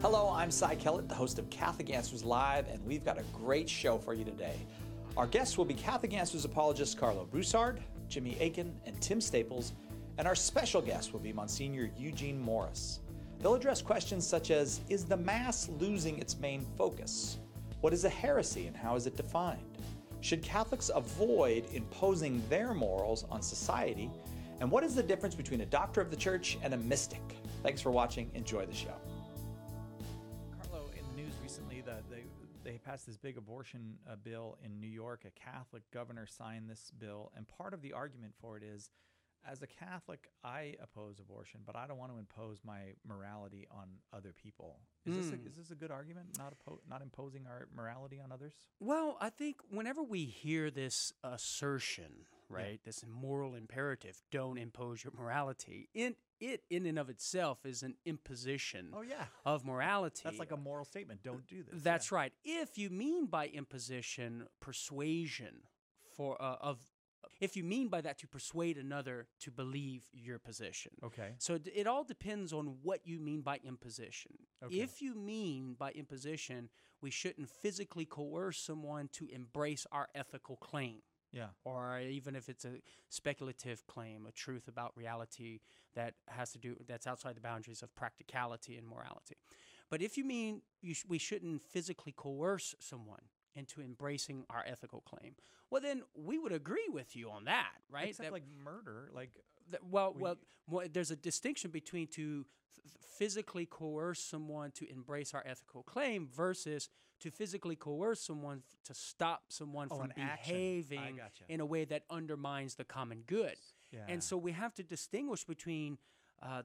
Hello, I'm Cy Kellett, the host of Catholic Answers Live, and we've got a great show for you today. Our guests will be Catholic Answers apologists Carlo Broussard, Jimmy Akin, and Tim Staples, and our special guest will be Monsignor Eugene Morris. They'll address questions such as, is the Mass losing its main focus? What is a heresy and how is it defined? Should Catholics avoid imposing their morals on society? And what is the difference between a doctor of the church and a mystic? Thanks for watching. Enjoy the show. Carlo, in the news recently, they passed this big abortion bill in New York. A Catholic governor signed this bill, and part of the argument for it is, as a Catholic, I oppose abortion, but I don't want to impose my morality on other people. Is this a good argument, not imposing our morality on others? Well, I think whenever we hear this assertion, right, this moral imperative, don't impose your morality, in and of itself is an imposition of morality. That's like a moral statement. Don't do this. That's right. If you mean by imposition persuasion if you mean by that to persuade another to believe your position. Okay. So it all depends on what you mean by imposition. Okay. If you mean by imposition, we shouldn't physically coerce someone to embrace our ethical claim. Yeah. Or even if it's a speculative claim, a truth about reality that's outside the boundaries of practicality and morality. But if you mean we shouldn't physically coerce someone into embracing our ethical claim, well, then we would agree with you on that, right? Except like murder, there's a distinction between to physically coerce someone to embrace our ethical claim versus to physically coerce someone to stop someone from behaving in a way that undermines the common good. Yeah. And so we have to distinguish between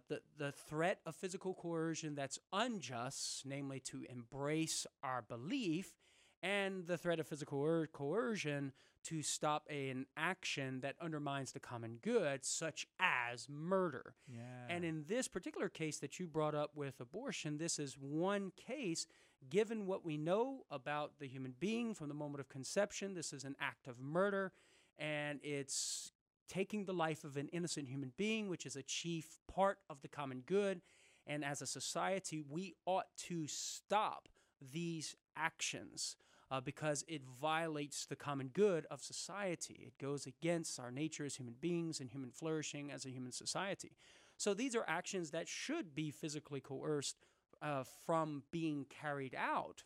the threat of physical coercion that's unjust, namely to embrace our belief, and the threat of physical coercion to stop an action that undermines the common good, such as murder. Yeah. And in this particular case that you brought up with abortion, this is one case, given what we know about the human being from the moment of conception, this is an act of murder, and it's taking the life of an innocent human being, which is a chief part of the common good. And as a society, we ought to stop these actions because it violates the common good of society. It goes against our nature as human beings and human flourishing as a human society. So these are actions that should be physically coerced from being carried out.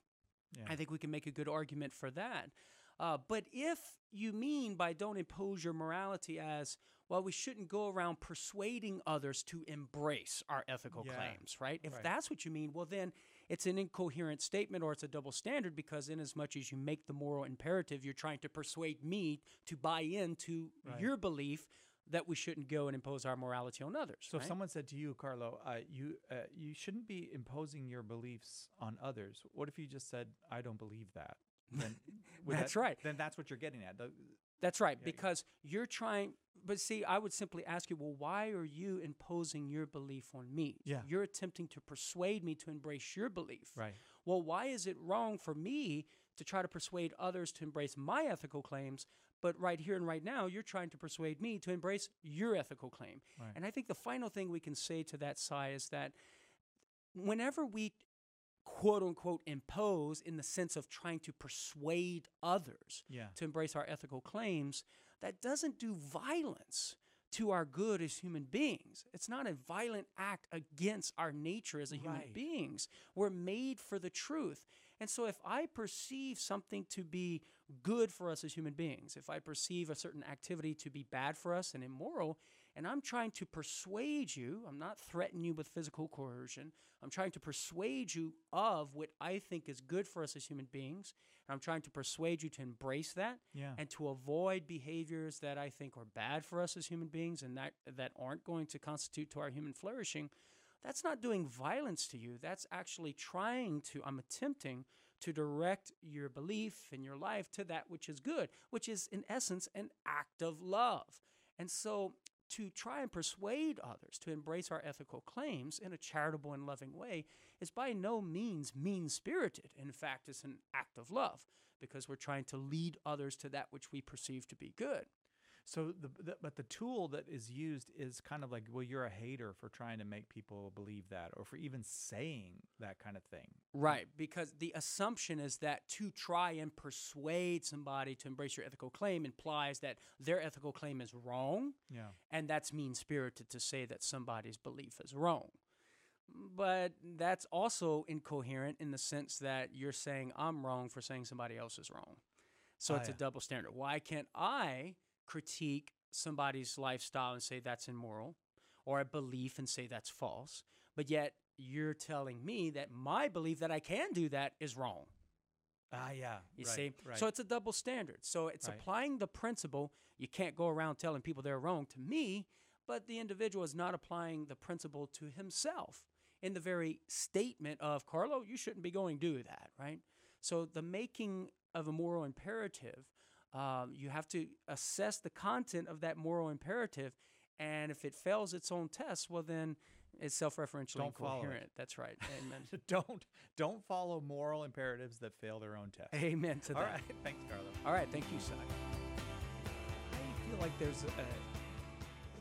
Yeah. I think we can make a good argument for that. But if you mean by don't impose your morality as, well, we shouldn't go around persuading others to embrace our ethical claims, right? If that's what you mean, well, then it's an incoherent statement or it's a double standard, because in as much as you make the moral imperative, you're trying to persuade me to buy into your belief that we shouldn't go and impose our morality on others. So if someone said to you, Carlo, you shouldn't be imposing your beliefs on others, what if you just said, I don't believe that? Then right. Then that's what you're getting at. That's right, because you're trying, but see, I would simply ask you, well, why are you imposing your belief on me? Yeah. You're attempting to persuade me to embrace your belief. Right. Well, why is it wrong for me to try to persuade others to embrace my ethical claims, but right here and right now, you're trying to persuade me to embrace your ethical claim? Right. And I think the final thing we can say to that, Cy, is that whenever we quote-unquote impose in the sense of trying to persuade others to embrace our ethical claims, that doesn't do violence to our good as human beings. It's not a violent act against our nature as human beings. We're made for the truth. And so if I perceive something to be good for us as human beings, if I perceive a certain activity to be bad for us and immoral, and I'm trying to persuade you, I'm not threatening you with physical coercion, I'm trying to persuade you of what I think is good for us as human beings, and I'm trying to persuade you to embrace that and to avoid behaviors that I think are bad for us as human beings and that aren't going to constitute to our human flourishing. That's not doing violence to you. That's actually I'm attempting to direct your belief and your life to that which is good, which is in essence an act of love. And so to try and persuade others to embrace our ethical claims in a charitable and loving way is by no means mean-spirited. In fact, it's an act of love because we're trying to lead others to that which we perceive to be good. So but the tool that is used is kind of like, well, you're a hater for trying to make people believe that, or for even saying that kind of thing. Right, because the assumption is that to try and persuade somebody to embrace your ethical claim implies that their ethical claim is wrong, and that's mean-spirited to say that somebody's belief is wrong. But that's also incoherent in the sense that you're saying I'm wrong for saying somebody else is wrong. So it's a double standard. Why can't I critique somebody's lifestyle and say that's immoral, or a belief and say that's false, but yet you're telling me that my belief that I can do that is wrong? You see? Right. So it's a double standard. So it's applying the principle. You can't go around telling people they're wrong to me, but the individual is not applying the principle to himself in the very statement of, Carlo, you shouldn't be going to do that, right? So the making of a moral imperative, you have to assess the content of that moral imperative, and if it fails its own test, well, then it's self-referentially incoherent. That's right. Amen. Don't follow moral imperatives that fail their own test. Amen to that. All right. Thanks, Carlo. All right. Thank you, Si. I feel like there's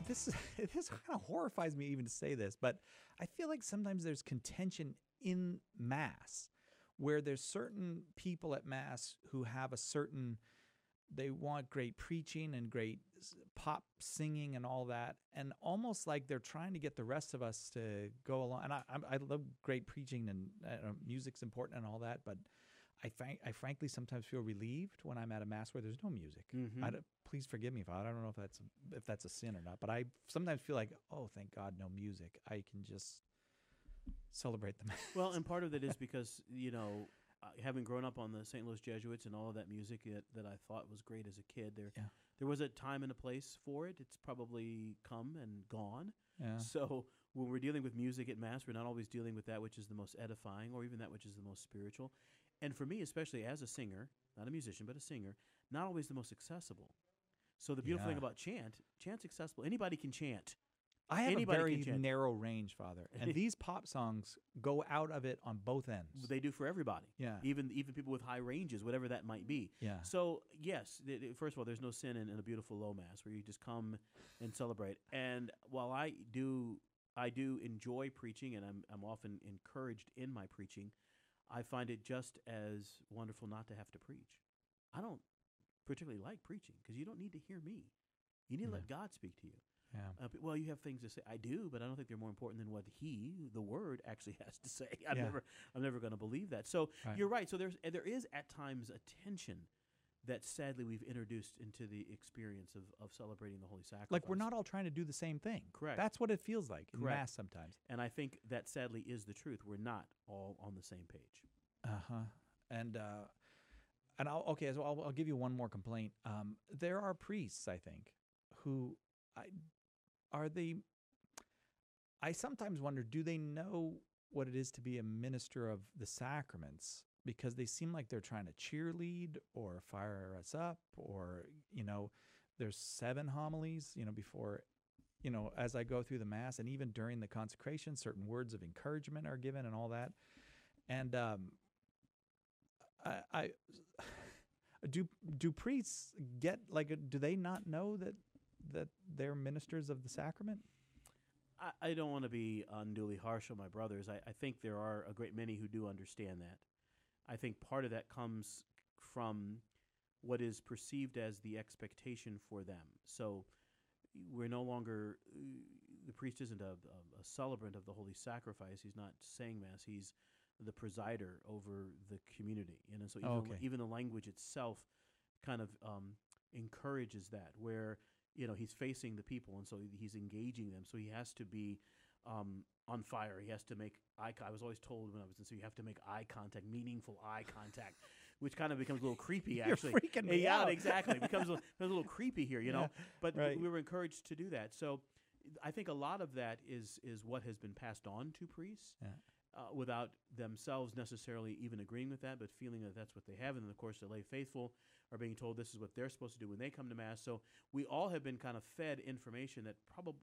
this kind of horrifies me even to say this, but I feel like sometimes there's contention in Mass, where there's certain people at Mass who have they want great preaching and great pop singing and all that, and almost like they're trying to get the rest of us to go along. And I love great preaching, and music's important and all that, but I frankly sometimes feel relieved when I'm at a Mass where there's no music. Please forgive me I don't know if that's a sin or not, but I sometimes feel like, oh, thank God, no music. I can just celebrate the Mass. Well, and part of it is because, having grown up on the St. Louis Jesuits and all of that music that I thought was great as a kid, there was a time and a place for it. It's probably come and gone. Yeah. So when we're dealing with music at Mass, we're not always dealing with that which is the most edifying or even that which is the most spiritual. And for me, especially as a singer, not a musician, but a singer, not always the most accessible. So the beautiful thing about chant's accessible. Anybody can chant. I have a very narrow range, Father, and these pop songs go out of it on both ends. They do for everybody. Yeah. Even people with high ranges, whatever that might be. Yeah. So, yes, first of all, there's no sin in a beautiful low Mass where you just come and celebrate. And while I do enjoy preaching, and I'm often encouraged in my preaching, I find it just as wonderful not to have to preach. I don't particularly like preaching because you don't need to hear me. You need to let God speak to you. Yeah. Well, you have things to say. I do, but I don't think they're more important than what the Word, actually has to say. I'm never going to believe that. So you're right. So there is at times a tension that sadly we've introduced into the experience of celebrating the Holy Sacrifice. Like we're not all trying to do the same thing. Correct. That's what it feels like in Mass sometimes. And I think that sadly is the truth. We're not all on the same page. And I'll give you one more complaint. There are priests, I think, who I sometimes wonder, do they know what it is to be a minister of the sacraments? Because they seem like they're trying to cheerlead or fire us up, or, there's 7 homilies, before, as I go through the Mass, and even during the consecration, certain words of encouragement are given and all that. And do priests get, do they not know that they're ministers of the sacrament? I don't want to be unduly harsh on my brothers. I think there are a great many who do understand that. I think part of that comes from what is perceived as the expectation for them. So we're no longer, the priest isn't a celebrant of the Holy Sacrifice. He's not saying Mass. He's the presider over the community. And so even the language itself kind of encourages that, where he's facing the people, and so he's engaging them. So he has to be on fire. He has to make eye contact. I was always told when I was in, so you have to make eye contact, meaningful eye contact, which kind of becomes a little creepy, actually. You're freaking me out. Exactly. It becomes a little creepy here, But we were encouraged to do that. So I think a lot of that is what has been passed on to priests. Yeah. Without themselves necessarily even agreeing with that, but feeling that that's what they have. And then, of course, the lay faithful are being told this is what they're supposed to do when they come to Mass. So we all have been kind of fed information I'm going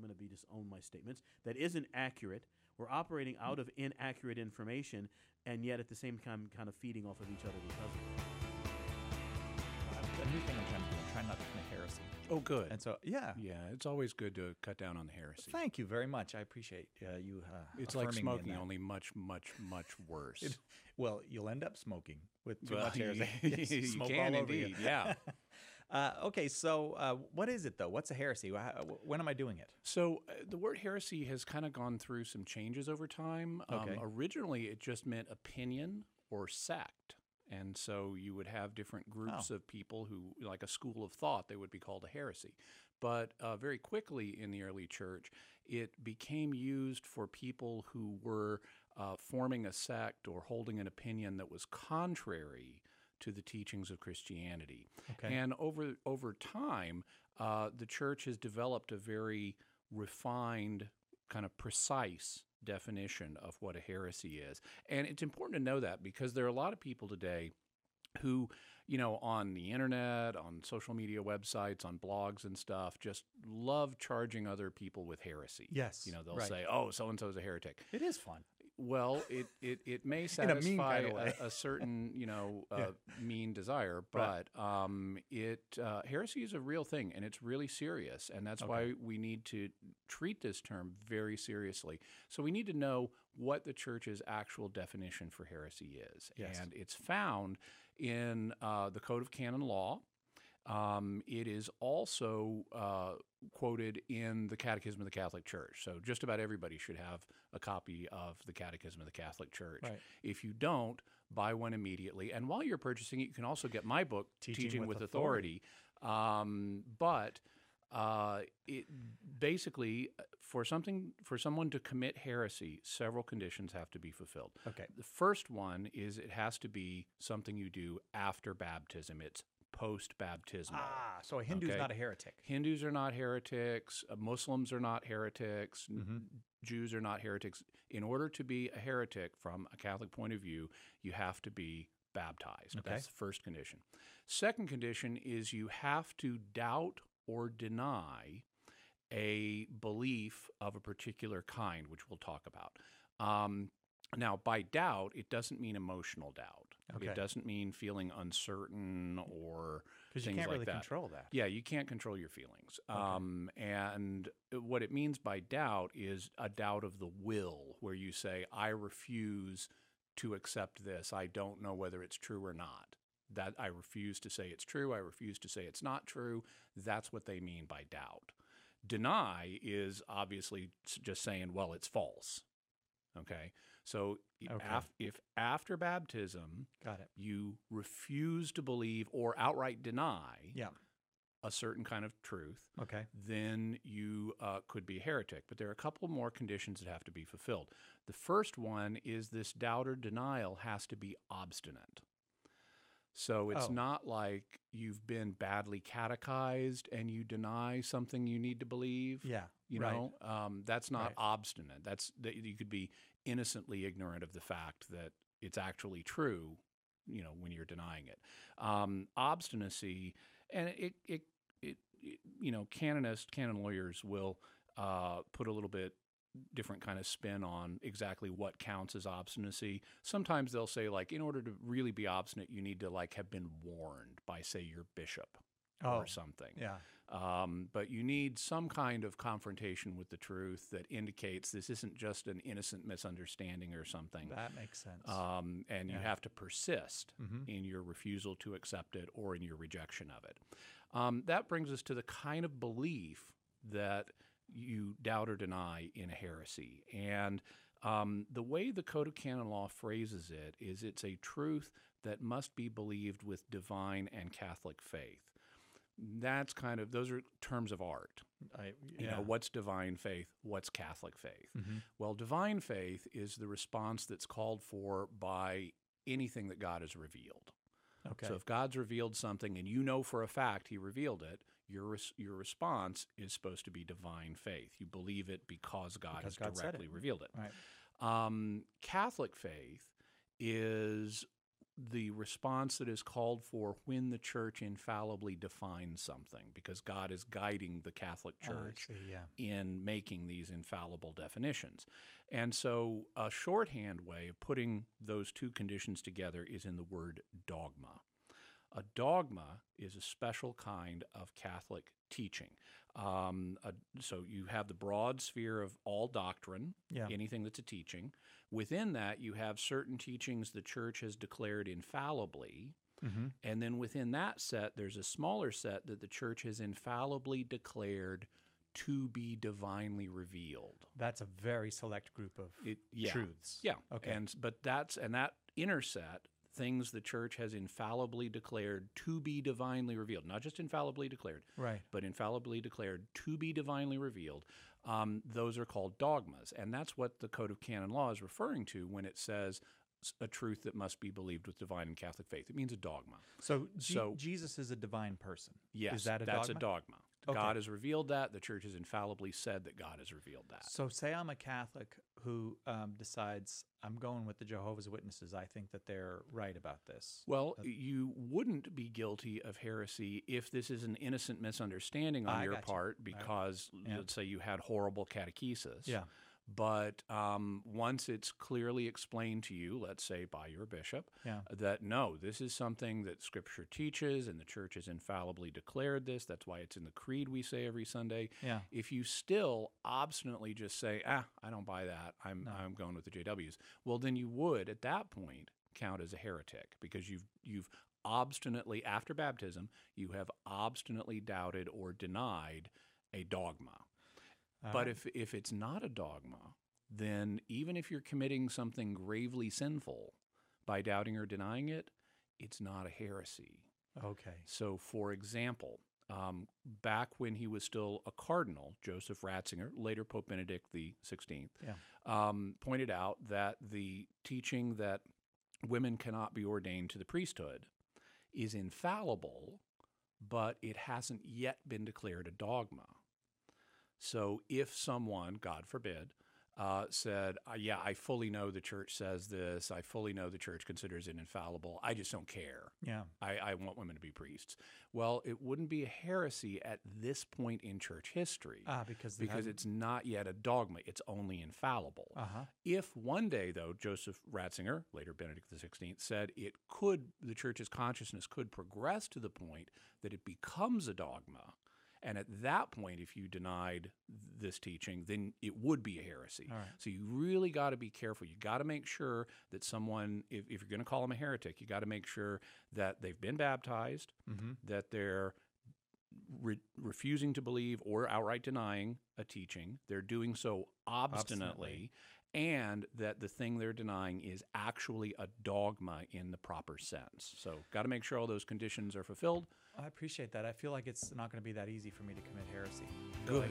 to disown my statements, that isn't accurate. We're operating out of inaccurate information, and yet at the same time kind of feeding off of each other because of it. A new thing I'm trying to do. trying not to commit heresy. Oh, good. And so, yeah. Yeah, it's always good to cut down on the heresy. Thank you very much. I appreciate you It's like affirming me in smoking, that. only much, much, much worse. Well, you'll end up smoking with too Well, much heresy. you Smoke can all over you. indeed, yeah. Okay, so what is it, though? What's a heresy? When am I doing it? So the word heresy has kind of gone through some changes over time. Okay. Originally, it just meant opinion or sect. And so you would have different groups of people who, like a school of thought, they would be called a heresy. But very quickly in the early church, it became used for people who were forming a sect or holding an opinion that was contrary to the teachings of Christianity. Okay. And over time, the church has developed a very refined, kind of precise definition of what a heresy is. And it's important to know that because there are a lot of people today who, on the internet, on social media websites, on blogs and stuff, just love charging other people with heresy. Yes, They'll right. say, "Oh, so-and-so is a heretic." It is fun. Well, it may In a mean satisfy kind of way. a certain, mean desire, but heresy is a real thing, and it's really serious, and that's why we need to treat this term very seriously. So we need to know what the church's actual definition for heresy is, and it's found in the Code of Canon Law. It is also quoted in the Catechism of the Catholic Church. So just about everybody should have a copy of the Catechism of the Catholic Church. Right. If you don't, buy one immediately. And while you're purchasing it, you can also get my book, Teaching with Authority. But it basically, for someone to commit heresy, several conditions have to be fulfilled. Okay. The first one is it has to be something you do after baptism. It's post-baptismal. So a Hindu's not a heretic. Hindus are not heretics. Muslims are not heretics. Jews are not heretics. In order to be a heretic from a Catholic point of view, you have to be baptized. Okay. That's the first condition. Second condition is you have to doubt or deny a belief of a particular kind, which we'll talk about. Now, by doubt, it doesn't mean emotional doubt. Okay. It doesn't mean feeling uncertain or Because things you can't like really that. control that. Yeah, you can't control your feelings. And what it means by doubt is a doubt of the will, where you say, I refuse to accept this. I don't know whether it's true or not. That I refuse to say it's true. I refuse to say it's not true. That's what they mean by doubt. Deny is obviously just saying, well, it's false. Okay? So if after baptism Got it. you refuse to believe or outright deny a certain kind of truth, then you could be a heretic. But there are a couple more conditions that have to be fulfilled. The first one is this doubt or denial has to be obstinate. So it's not like you've been badly catechized and you deny something you need to believe. Yeah, You know, that's not obstinate. That you could be innocently ignorant of the fact that it's actually true, when you're denying it. Obstinacy, and it canon lawyers will put a little bit different kind of spin on exactly what counts as obstinacy. Sometimes they'll say, like, in order to really be obstinate, you need to, like, have been warned by, say, your bishop or something. Yeah. But you need some kind of confrontation with the truth that indicates this isn't just an innocent misunderstanding or something. That makes sense. And you have to persist in your refusal to accept it or in your rejection of it. That brings us to the kind of belief that you doubt or deny in a heresy. And the way the Code of Canon Law phrases it is it's a truth that must be believed with divine and Catholic faith. Those are terms of art. What's divine faith? What's Catholic faith? Well, divine faith is the response that's called for by anything that God has revealed. Okay. So if God's revealed something and you know for a fact he revealed it, your response is supposed to be divine faith. You believe it because God has directly revealed it. Right. Catholic faith is the response that is called for when the church infallibly defines something, because God is guiding the Catholic Church in making these infallible definitions. And so a shorthand way of putting those two conditions together is in the word dogma. A dogma is a special kind of Catholic teaching. So you have the broad sphere of all doctrine, anything that's a teaching. Within that, you have certain teachings the Church has declared infallibly. Mm-hmm. And then within that set, there's a smaller set that the Church has infallibly declared to be divinely revealed. That's a very select group of truths. Yeah. Okay. But that inner set, things the Church has infallibly declared to be divinely revealed, not just infallibly declared, right, but infallibly declared to be divinely revealed, those are called dogmas. And that's what the Code of Canon Law is referring to when it says a truth that must be believed with divine and Catholic faith. It means a dogma. So Jesus is a divine person. Yes, is that a that's dogma? A dogma. Okay. God has revealed that. The Church has infallibly said that God has revealed that. So say I'm a Catholic who decides I'm going with the Jehovah's Witnesses. I think that they're right about this. Well, you wouldn't be guilty of heresy if this is an innocent misunderstanding on your part because, let's say, you had horrible catechesis. Yeah. But once it's clearly explained to you, let's say by your bishop, that no, this is something that Scripture teaches and the Church has infallibly declared this. That's why it's in the creed we say every Sunday. Yeah. If you still obstinately just say, I don't buy that, I'm going with the JWs, well, then you would, at that point, count as a heretic because you've obstinately, after baptism, you have obstinately doubted or denied a dogma. But if it's not a dogma, then even if you're committing something gravely sinful by doubting or denying it, it's not a heresy. Okay. So, for example, back when he was still a cardinal, Joseph Ratzinger, later Pope Benedict XVI, pointed out that the teaching that women cannot be ordained to the priesthood is infallible, but it hasn't yet been declared a dogma. So if someone, God forbid, said, I fully know the Church says this, I fully know the Church considers it infallible, I just don't care. Yeah. I want women to be priests. Well, it wouldn't be a heresy at this point in Church history because it's not yet a dogma. It's only infallible. If one day, though, Joseph Ratzinger, later Benedict XVI, said the Church's consciousness could progress to the point that it becomes a dogma, and at that point, if you denied this teaching, then it would be a heresy. All right. So you really got to be careful. You got to make sure that someone, if you're going to call them a heretic, you got to make sure that they've been baptized, that they're refusing to believe or outright denying a teaching. They're doing so obstinately, and that the thing they're denying is actually a dogma in the proper sense. So got to make sure all those conditions are fulfilled. I appreciate that. I feel like it's not going to be that easy for me to commit heresy. Good.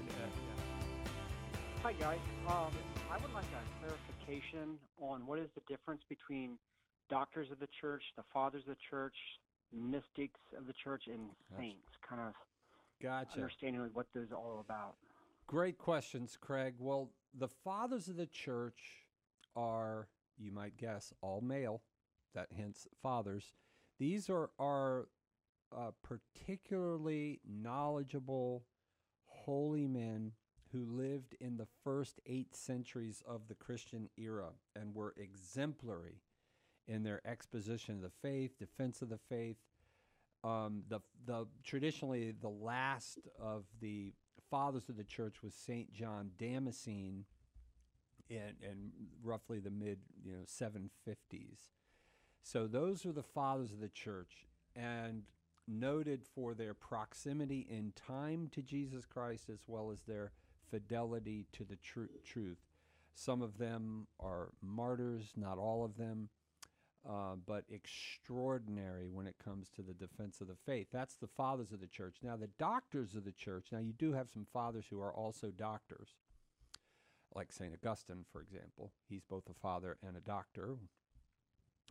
Hi, guys. I would like a clarification on what is the difference between doctors of the Church, the fathers of the Church, mystics of the Church, and saints. Kind of understanding what those are all about. Great questions, Craig. Well, the fathers of the Church are, you might guess, all male. That hence fathers. These are particularly knowledgeable, holy men who lived in the first 8 centuries of the Christian era and were exemplary in their exposition of the faith, defense of the faith. Traditionally, the last of the fathers of the Church was St. John Damascene in roughly the mid 750s. So those are the fathers of the Church, and noted for their proximity in time to Jesus Christ as well as their fidelity to the truth. Some of them are martyrs, not all of them, but extraordinary when it comes to the defense of the faith. That's the fathers of the Church. Now, the doctors of the Church, now you do have some fathers who are also doctors, like St. Augustine, for example. He's both a father and a doctor.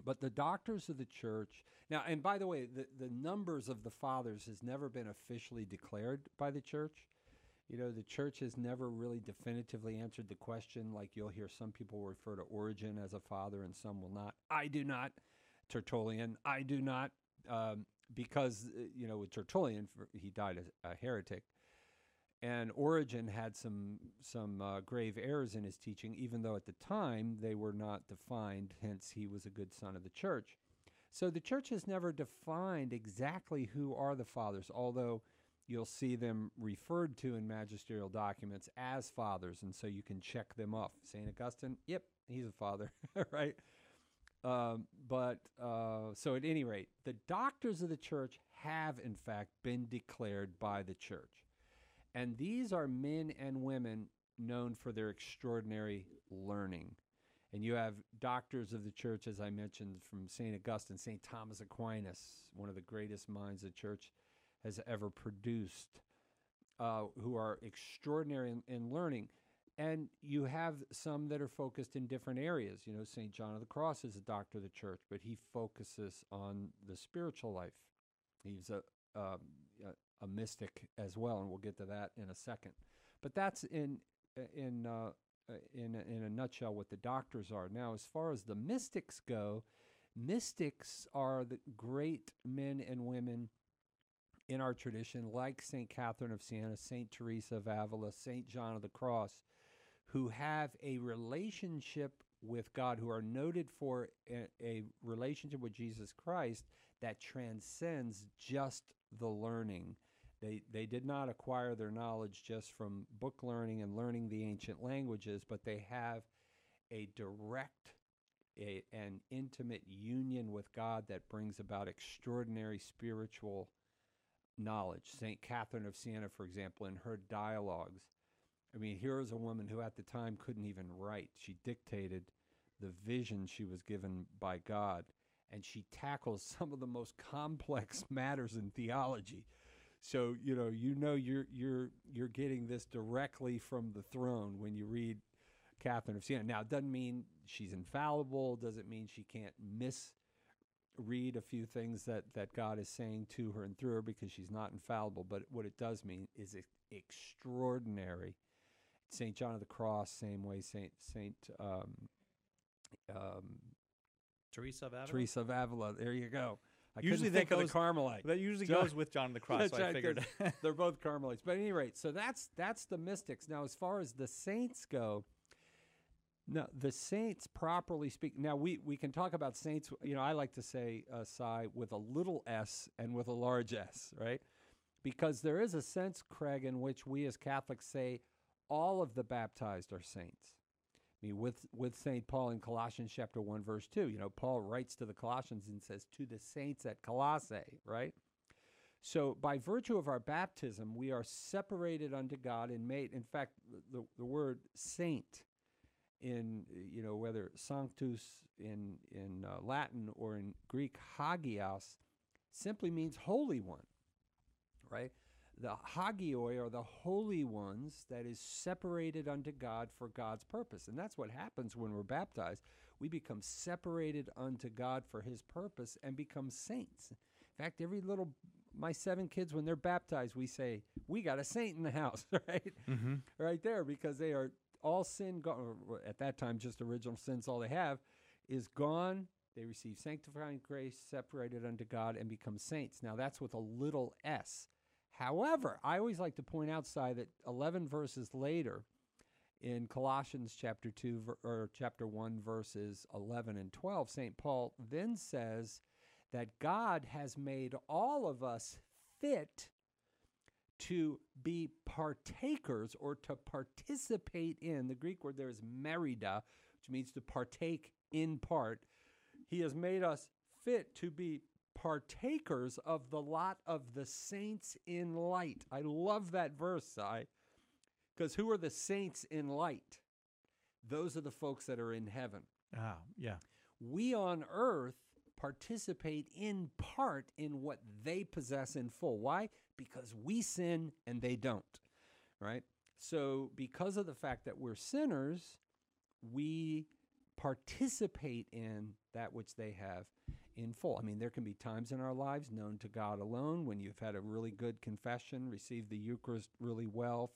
But the doctors of the Church, now, and by the way, the numbers of the fathers has never been officially declared by the Church. The Church has never really definitively answered the question, like you'll hear some people refer to Origen as a father and some will not. I do not. Tertullian, I do not, because, with Tertullian, he died as a heretic. And Origen had some grave errors in his teaching, even though at the time they were not defined, hence he was a good son of the Church. So the church has never defined exactly who are the fathers, although you'll see them referred to in magisterial documents as fathers, and so you can check them off. St. Augustine, yep, he's a father, right? So at any rate, the doctors of the church have, in fact, been declared by the church. And these are men and women known for their extraordinary learning. And you have doctors of the church, as I mentioned, from St. Augustine, St. Thomas Aquinas, one of the greatest minds the church has ever produced, who are extraordinary in learning. And you have some that are focused in different areas. You know, St. John of the Cross is a doctor of the church, but he focuses on the spiritual life. He's a mystic as well, and we'll get to that in a second. But that's in a nutshell what the doctors are. Now, as far as the mystics go, mystics are the great men and women in our tradition, like St. Catherine of Siena, St. Teresa of Avila, St. John of the Cross, who have a relationship with God, who are noted for a relationship with Jesus Christ that transcends just the learning. They did not acquire their knowledge just from book learning and learning the ancient languages, but they have a direct and intimate union with God that brings about extraordinary spiritual knowledge. St. Catherine of Siena, for example, in her dialogues, I mean, here is a woman who at the time couldn't even write. She dictated the vision she was given by God, and she tackles some of the most complex matters in theology. So, you're getting this directly from the throne when you read Catherine of Siena. Now, it doesn't mean she's infallible, doesn't mean she can't misread a few things that God is saying to her and through her, because she's not infallible. But what it does mean is extraordinary. St. John of the Cross, same way. Teresa of Avila. Teresa of Avila. There you go. I usually couldn't think of the Carmelite. That usually goes with John of the Cross, so I figured. They're both Carmelites. But at any rate, so that's the mystics. Now, as far as the saints go, no, the saints, properly speaking, now we can talk about saints, I like to say, with a little s and with a large S, right? Because there is a sense, Craig, in which we as Catholics say all of the baptized are saints. I mean, with St. Paul in Colossians chapter 1, verse 2, Paul writes to the Colossians and says, to the saints at Colossae, right? So by virtue of our baptism, we are separated unto God and made, in fact, the word saint in, whether sanctus in Latin or in Greek, hagios, simply means holy one, right? The hagioi are the holy ones that is separated unto God for God's purpose. And that's what happens when we're baptized. We become separated unto God for his purpose and become saints. In fact, my 7 kids, when they're baptized, we say, we got a saint in the house, right? Mm-hmm. Right there, because they are all sin gone. At that time, just original sins, all they have is gone. They receive sanctifying grace, separated unto God, and become saints. Now, that's with a little s. However, I always like to point out, Si, that 11 verses later, in Colossians chapter 2 or chapter 1, verses 11 and 12, St. Paul then says that God has made all of us fit to be partakers or to participate in. The Greek word there is merida, which means to partake in part. He has made us fit to be partakers of the lot of the saints in light. I love that verse, Si, because who are the saints in light? Those are the folks that are in heaven. Oh, yeah. We on earth participate in part in what they possess in full. Why? Because we sin and they don't, right? So because of the fact that we're sinners, we participate in that which they have in full. I mean, there can be times in our lives known to God alone when you've had a really good confession, received the Eucharist really well,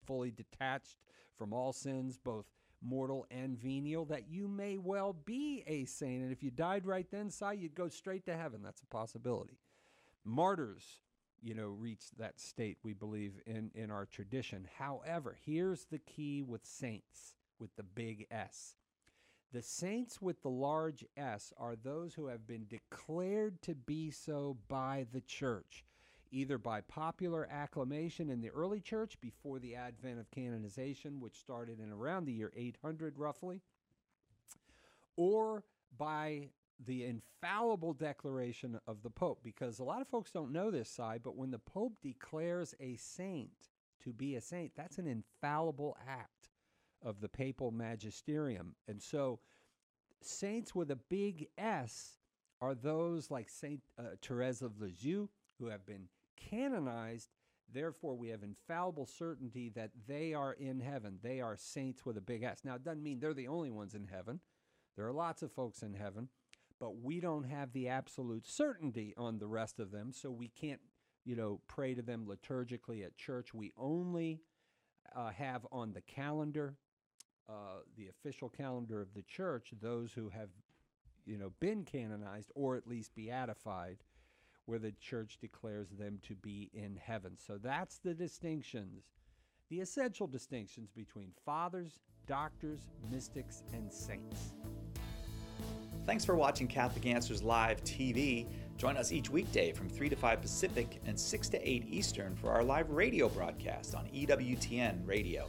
fully detached from all sins, both mortal and venial, that you may well be a saint. And if you died right then, Si, you'd go straight to heaven. That's a possibility. Martyrs, reach that state, we believe, in our tradition. However, here's the key with saints, with the big S. The saints with the large S are those who have been declared to be so by the church, either by popular acclamation in the early church before the advent of canonization, which started in around the year 800 roughly, or by the infallible declaration of the Pope, because a lot of folks don't know this side, but when the Pope declares a saint to be a saint, that's an infallible act of the papal magisterium. And so saints with a big S are those like Saint Therese of Lisieux, who have been canonized. Therefore, we have infallible certainty that they are in heaven. They are saints with a big S. Now, it doesn't mean they're the only ones in heaven. There are lots of folks in heaven, but we don't have the absolute certainty on the rest of them, so we can't, pray to them liturgically at church. We only have on the calendar, the official calendar of the church, those who have, been canonized or at least beatified, where the church declares them to be in heaven. So that's the distinctions, the essential distinctions between fathers, doctors, mystics, and saints. Thanks for watching Catholic Answers Live TV. Join us each weekday from 3 to 5 Pacific and 6 to 8 Eastern for our live radio broadcast on EWTN Radio.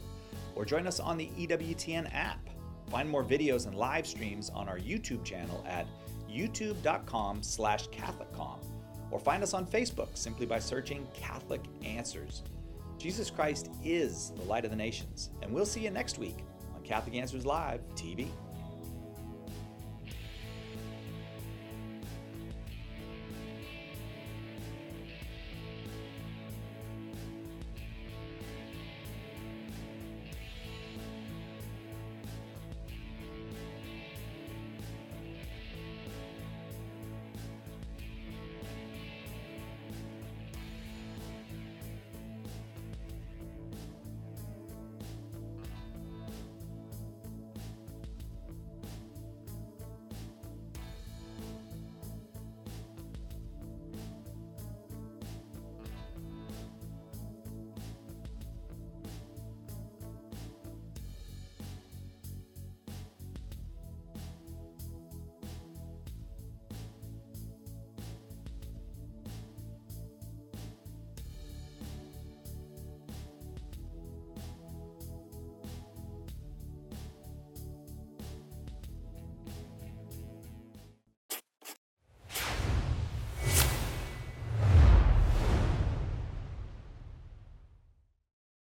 Or join us on the EWTN app. Find more videos and live streams on our YouTube channel at youtube.com/CatholicCom. Or find us on Facebook simply by searching Catholic Answers. Jesus Christ is the light of the nations, and we'll see you next week on Catholic Answers Live TV.